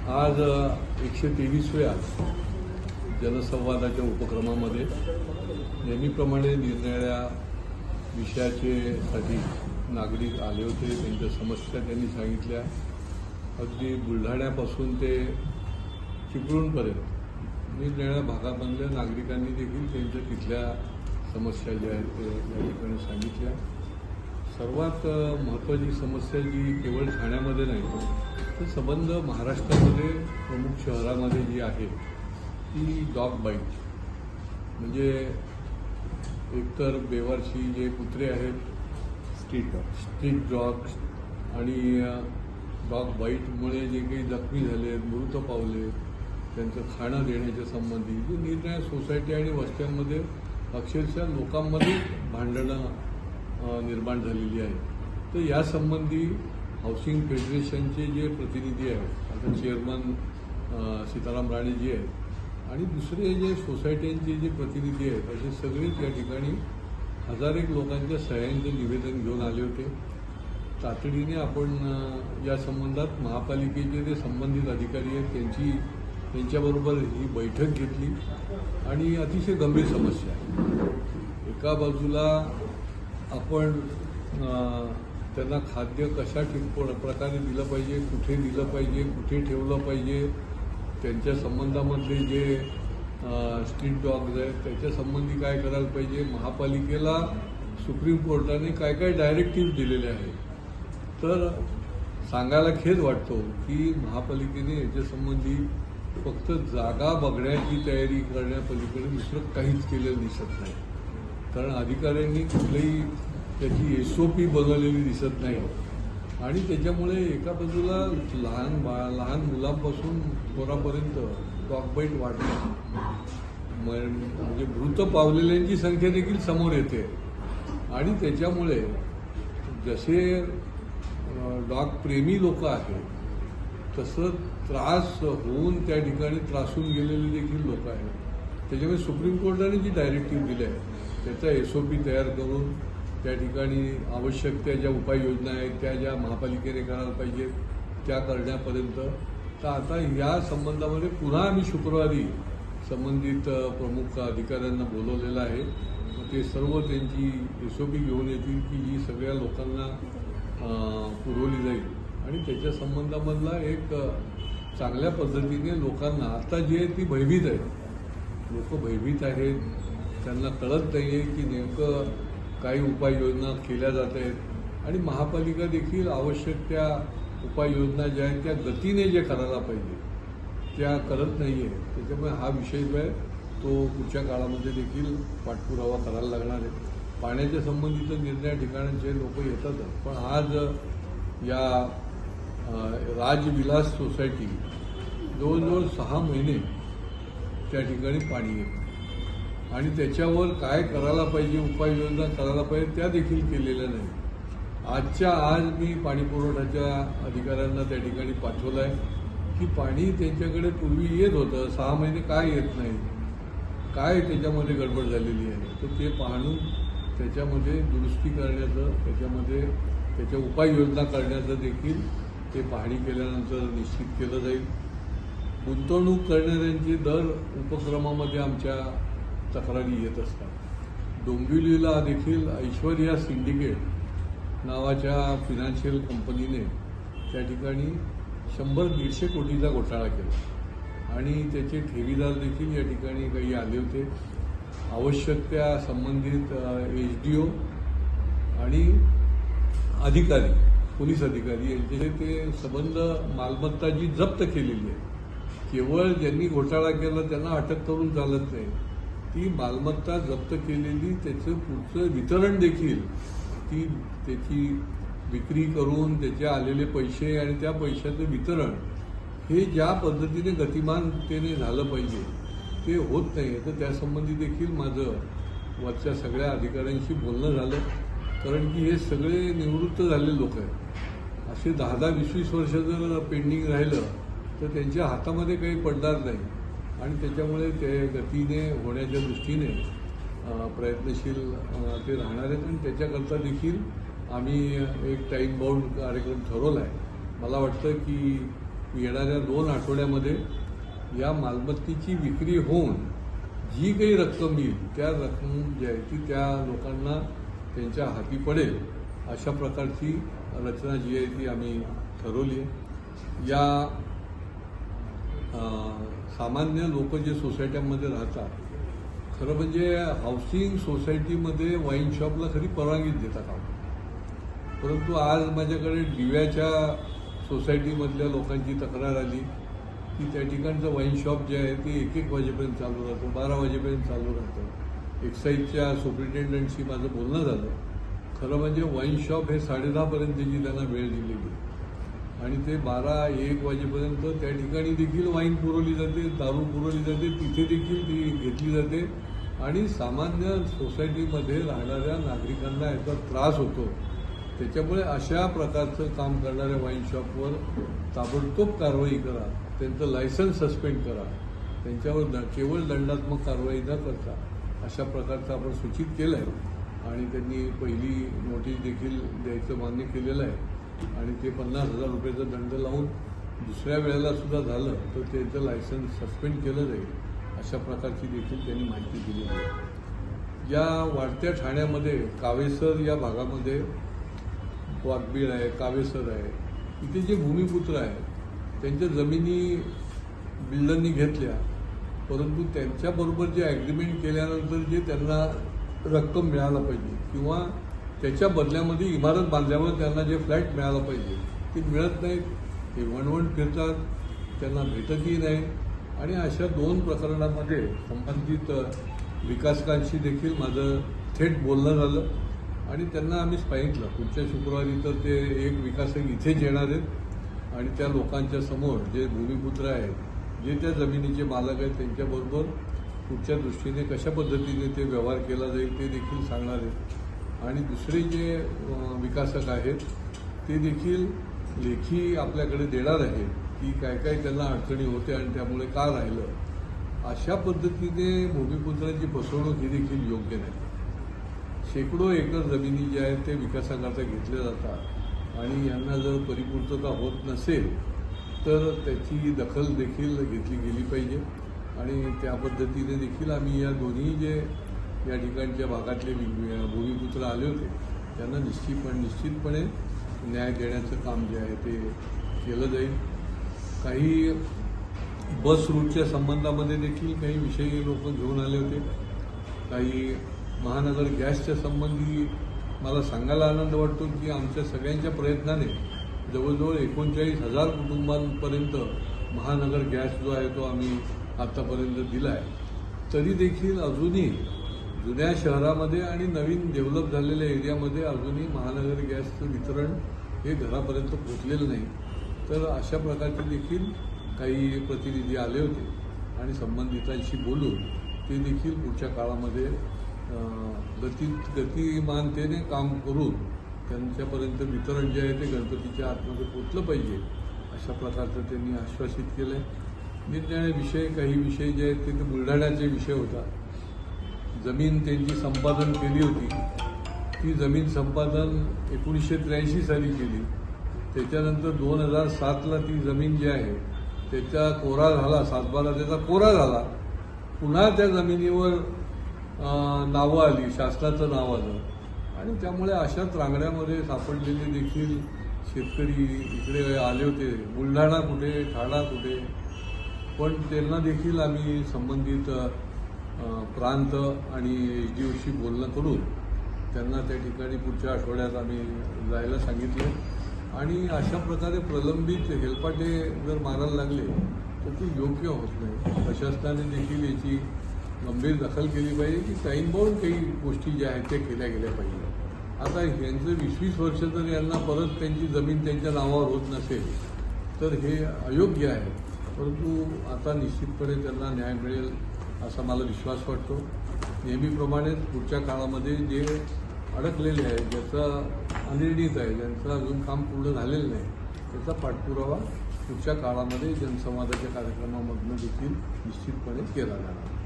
आज 123व्या जनसंवादाच्या उपक्रमामध्ये नेहमीप्रमाणे निरनिराळ्या विषयासाठी नागरिक आले होते. त्यांच्या समस्या त्यांनी सांगितल्या. अगदी बुलढाण्यापासून ते चिपळूणपर्यंत निरनिराळ्या भागामधल्या नागरिकांनी देखील त्यांच्या तिथल्या समस्या ज्या आहेत ते या ठिकाणी सांगितल्या. सर्वात महत्त्वाची समस्या जी केवळ ठाण्यामध्ये नाही तर संबंध महाराष्ट्रामध्ये प्रमुख शहरामध्ये जी आहे ती डॉग बाईट, म्हणजे एकतर बेवारशी जे कुत्रे आहेत स्ट्रीट डॉग्स आणि डॉग बाईटमुळे जे काही जखमी झाले, मृत पावले, त्यांचं खाणं देण्याच्या संबंधी जे निरनिराळ्या सोसायटी आणि वस्त्यांमध्ये अक्षरशः लोकांमध्ये भांडणं निर्माण झालेली आहे. तर यासंबंधी हाऊसिंग फेडरेशनचे जे प्रतिनिधी आहेत, आता चेअरमन सीताराम राणेजी आहेत आणि दुसरे जे सोसायट्यांचे जे प्रतिनिधी आहेत असे सगळेच या ठिकाणी हजारेक लोकांच्या सह्यांचं निवेदन घेऊन आले होते. तातडीने आपण या संबंधात महापालिकेचे जे संबंधित अधिकारी आहेत त्यांच्याबरोबर ही बैठक घेतली आणि अतिशय गंभीर समस्या आहे. एका बाजूला आपण त्यांना खाद्य कशा प्रकारे दिलं पाहिजे, कुठे दिलं पाहिजे, कुठे ठेवलं पाहिजे, त्यांच्या संबंधामधले जे स्ट्रीट डॉग्स आहेत त्याच्या संबंधी काय करायला पाहिजे, महापालिकेला सुप्रीम कोर्टाने काय काय डायरेक्टिव्ह दिलेले आहेत. तर सांगायला खेद वाटतो की महापालिकेने याच्यासंबंधी फक्त जागा बघण्याची तयारी करण्यापलीकडे दुसरं काहीच केलेलं दिसत नाही. कारण अधिकाऱ्यांनी कुठलेही त्याची SOP बनवलेली दिसत नाही आणि त्याच्यामुळे एका बाजूला लहान मुलांपासून पोरापर्यंत डॉग बाईट वाढते, म्हणजे मृत पावलेल्यांची संख्या देखील समोर येते आणि त्याच्यामुळे जसे डॉग प्रेमी लोक आहेत तसं त्रास होऊन त्या ठिकाणी त्रासून गेलेले देखील लोक आहेत. त्याच्यामुळे सुप्रीम कोर्टाने जी डायरेक्टिव्ह दिली आहे त्याचा SOP तयार करून त्या ठिकाणी आवश्यक त्या ज्या उपाययोजना आहेत त्या ज्या महापालिकेने करायला पाहिजेत त्या करण्यापर्यंत. तर आता या संबंधामध्ये पुन्हा आम्ही शुक्रवारी संबंधित प्रमुख अधिकाऱ्यांना बोलवलेलं आहे. ते सर्व त्यांची SOP घेऊन येतील की ही सगळ्या लोकांना पुरवली जाईल आणि त्याच्या संबंधामधला एक चांगल्या पद्धतीने लोकांना आता जी आहे ती भयभीत आहेत, लोक भयभीत आहेत, त्यांना कळत नाही आहे की नेमकं काही उपाययोजना केल्या जात आहेत आणि महापालिका देखील आवश्यक त्या उपाययोजना ज्या आहेत त्या गतीने जे करायला पाहिजे त्या करत नाही आहे. त्याच्यामुळे हा विषय जो आहे तो पुढच्या काळामध्ये देखील पाठपुरावा करायला लागणार आहे. पाण्याच्या संबंधित निर्णय ठिकाणांचे लोक येतातच, पण आज या राजविलास सोसायटी जवळजवळ 6 महिने त्या ठिकाणी पाणी येतं आणि त्याच्यावर काय करायला पाहिजे, उपाययोजना करायला पाहिजे त्या देखील केलेल्या नाही. आजच्या आज मी पाणीपुरवठ्याच्या अधिकाऱ्यांना त्या ठिकाणी पाठवलं आहे की पाणी त्यांच्याकडे पूर्वी येत होतं, 6 महिने काय येत नाही, काय त्याच्यामध्ये गडबड झालेली आहे. तर ते पाहून त्याच्यामध्ये दुरुस्ती करण्याचं, त्याच्या उपाययोजना करण्याचं देखील ते पाहणी केल्यानंतर निश्चित केलं जाईल. गुंतवणूक करणाऱ्यांचे दर उपक्रमामध्ये आमच्या तक्रारी येत असतात. डोंबिवलीला देखील ऐश्वर्या सिंडिकेट नावाच्या फिनान्शियल कंपनीने त्या ठिकाणी 100-150 कोटीचा घोटाळा केला आणि त्याचे ठेवीदार देखील या ठिकाणी काही आले होते. आवश्यक त्या संबंधित SDO आणि अधिकारी, पोलीस अधिकारी यांचे ते संबंध मालमत्ता जी जप्त केलेली आहे, केवळ ज्यांनी घोटाळा केला त्यांना अटक करून चालत नाही, ती मालमत्ता जप्त केलेली त्याचं पुढचं वितरण देखील, त्याची विक्री करून त्याचे आलेले पैसे आणि त्या पैशाचं वितरण हे ज्या पद्धतीने गतिमानतेने झालं पाहिजे ते होत नाही. तर त्यासंबंधी देखील माझं वरच्या सगळ्या अधिकाऱ्यांशी बोलणं झालं. कारण की हे सगळे निवृत्त झालेले लोक आहेत. असे 10-20 वर्ष जर पेंडिंग राहिलं तर त्यांच्या हातामध्ये काही पडणार नाही आणि त्याच्यामुळे ते गतीने होण्याच्या दृष्टीने प्रयत्नशील ते राहणार आहेत आणि त्याच्याकरता देखील आम्ही एक टाईम बाउंड कार्यक्रम ठरवला आहे. मला वाटतं की येणाऱ्या 2 आठवड्यामध्ये या मालमत्तेची विक्री होऊन जी काही रक्कम येईल त्या रक्कम जी आहे ती त्या लोकांना त्यांच्या हाती पडेल अशा प्रकारची रचना जी आहे ती आम्ही ठरवली आहे. या सामान्य लोक जे सोसायट्यांमध्ये राहतात, खरं म्हणजे हाऊसिंग सोसायटीमध्ये वाईन शॉपला खरी परवानगीच देतात आपण, परंतु आज माझ्याकडे दिव्याच्या सोसायटीमधल्या लोकांची तक्रार आली की त्या ठिकाणचं वाईन शॉप जे आहे ते 1-1 वाजेपर्यंत चालू राहतं, 12 वाजेपर्यंत चालू राहतं. एक्साईजच्या सुप्रिटेंडंटशी माझं बोलणं झालं. खरं म्हणजे वाईन शॉप हे 10:30पर्यंतची त्यांना वेळ दिलेली आणि ते 12-1 वाजेपर्यंत त्या ठिकाणी देखील वाईन पुरवली जाते, दारू पुरवली जाते, तिथे देखील ती घेतली जाते आणि सामान्य सोसायटीमध्ये राहणाऱ्या नागरिकांना याचा त्रास होतो. त्याच्यामुळे अशा प्रकारचं काम करणाऱ्या वाईन शॉपवर ताबडतोब कारवाई करा, त्यांचं लायसन्स सस्पेंड करा, त्यांच्यावर केवळ दंडात्मक कारवाई न करता अशा प्रकारचं आपण सूचित केलं आहे आणि त्यांनी पहिली नोटीस देखील द्यायचं मान्य केलेलं आहे आणि ते 50,000 रुपयाचा दंड लावून दुसऱ्या वेळेला सुद्धा झालं तर त्यांचं लायसन्स सस्पेंड केलं जाईल अशा प्रकारची देखील त्यांनी माहिती दिलेली आहे. या वाढत्या ठाण्यामध्ये कावेसर या भागामध्ये वाघबीळ आहे, कावेसर आहे, इथे जे भूमिपुत्र आहेत त्यांच्या जमिनी बिल्डरनी घेतल्या, परंतु त्यांच्याबरोबर जे ॲग्रीमेंट केल्यानंतर जे त्यांना रक्कम मिळायला पाहिजे किंवा त्याच्या बदल्यामध्ये इमारत बांधल्यावर त्यांना जे फ्लॅट मिळायला पाहिजे ते मिळत नाहीत. ते वणवण फिरतात, त्यांना भेटतही नाही आणि अशा 2 प्रकरणामध्ये संबंधित विकासकांशी देखील माझं थेट बोलणं झालं आणि त्यांना आम्ही सांगितलं पुढच्या शुक्रवारी तर ते एक विकासक इथेच येणार आहेत आणि त्या लोकांच्या समोर जे भूमिपुत्र आहेत, जे त्या जमिनीचे मालक आहेत, त्यांच्याबरोबर पुढच्या दृष्टीने कशा पद्धतीने ते व्यवहार केला जाईल ते देखील सांगणार आहेत आणि दुसरे जे विकासक आहेत ते देखील लेखी आपल्याकडे देणार आहेत की काय काय त्यांना अडचणी होत्या आणि त्यामुळे का राहिलं. अशा पद्धतीने भूमिपुत्रांची फसवणूक ही देखील योग्य नाही. शेकडो एकर जमिनी ज्या आहेत ते विकासाकरता घेतल्या जातात आणि यांना जर परिपूर्तता होत नसेल तर त्याची दखल देखील घेतली गेली पाहिजे आणि त्या पद्धतीने देखील आम्ही या दोन्ही जे या ठिकाणच्या भागातले भूमिपुत्र आले होते त्यांना निश्चितपणे न्याय देण्याचं काम जे आहे ते केलं जाईल. काही बस रूटच्या संबंधामध्ये देखील काही विषयी लोक घेऊन आले होते. काही महानगर गॅसच्या संबंधी मला सांगायला आनंद वाटतो की आमच्या सगळ्यांच्या प्रयत्नाने जवळजवळ 39,000 कुटुंबांपर्यंत महानगर गॅस जो आहे तो आम्ही आत्तापर्यंत दिला आहे. तरी देखील अजूनही जुन्या शहरामध्ये आणि नवीन डेव्हलप झालेल्या एरियामध्ये अजूनही महानगर गॅसचं वितरण हे घरापर्यंत पोचलेलं नाही. तर अशा प्रकारचे देखील काही प्रतिनिधी आले होते आणि संबंधितांशी बोलून ते देखील पुढच्या काळामध्ये गतिमानतेने काम करून त्यांच्यापर्यंत वितरण जे आहे ते गणपतीच्या आतमध्ये पोचलं पाहिजे अशा प्रकारचं त्यांनी आश्वासित केलं आहे. निरनिराळे विषय, काही विषय जे आहेत ते बुलढाण्याचे विषय होता. जमीन त्यांची संपादन केली होती, ती जमीन संपादन 1983 साली केली. त्याच्यानंतर 2007ला ती जमीन जी आहे त्याचा कोरा झाला, 7/12 त्याचा कोरा झाला. पुन्हा त्या जमिनीवर नावं आली, शासनाचं नाव आलं आणि त्यामुळे अशाच रांगड्यामध्ये सापडलेले देखील शेतकरी इकडे आले होते. बुलढाणा कुठे, ठाणा कुठे, पण त्यांना देखील आम्ही संबंधित प्रांत आणि SDOशी बोलणं करून त्यांना त्या ठिकाणी पुढच्या आठवड्यात आम्ही जायला सांगितलं आणि अशा प्रकारे प्रलंबित हेलपाटे जर मारायला लागले तर ते योग्य होत नाही. प्रशासनाने देखील याची गंभीर दखल केली पाहिजे की टाईम बाउंड काही गोष्टी ज्या आहेत त्या केल्या गेल्या पाहिजे. आता यांचं 20-20 वर्ष जर यांना परत त्यांची जमीन त्यांच्या नावावर होत नसेल तर हे अयोग्य आहे. परंतु आता निश्चितपणे त्यांना न्याय मिळेल असा मला विश्वास वाटतो. नेहमीप्रमाणेच पुढच्या काळामध्ये जे अडकलेले आहे, ज्याचा अनिर्णित आहे, ज्यांचं अजून काम पूर्ण झालेलं नाही त्याचा पाठपुरावा पुढच्या काळामध्ये जनसंवादाच्या कार्यक्रमामधून देखील निश्चितपणे केला जाणार.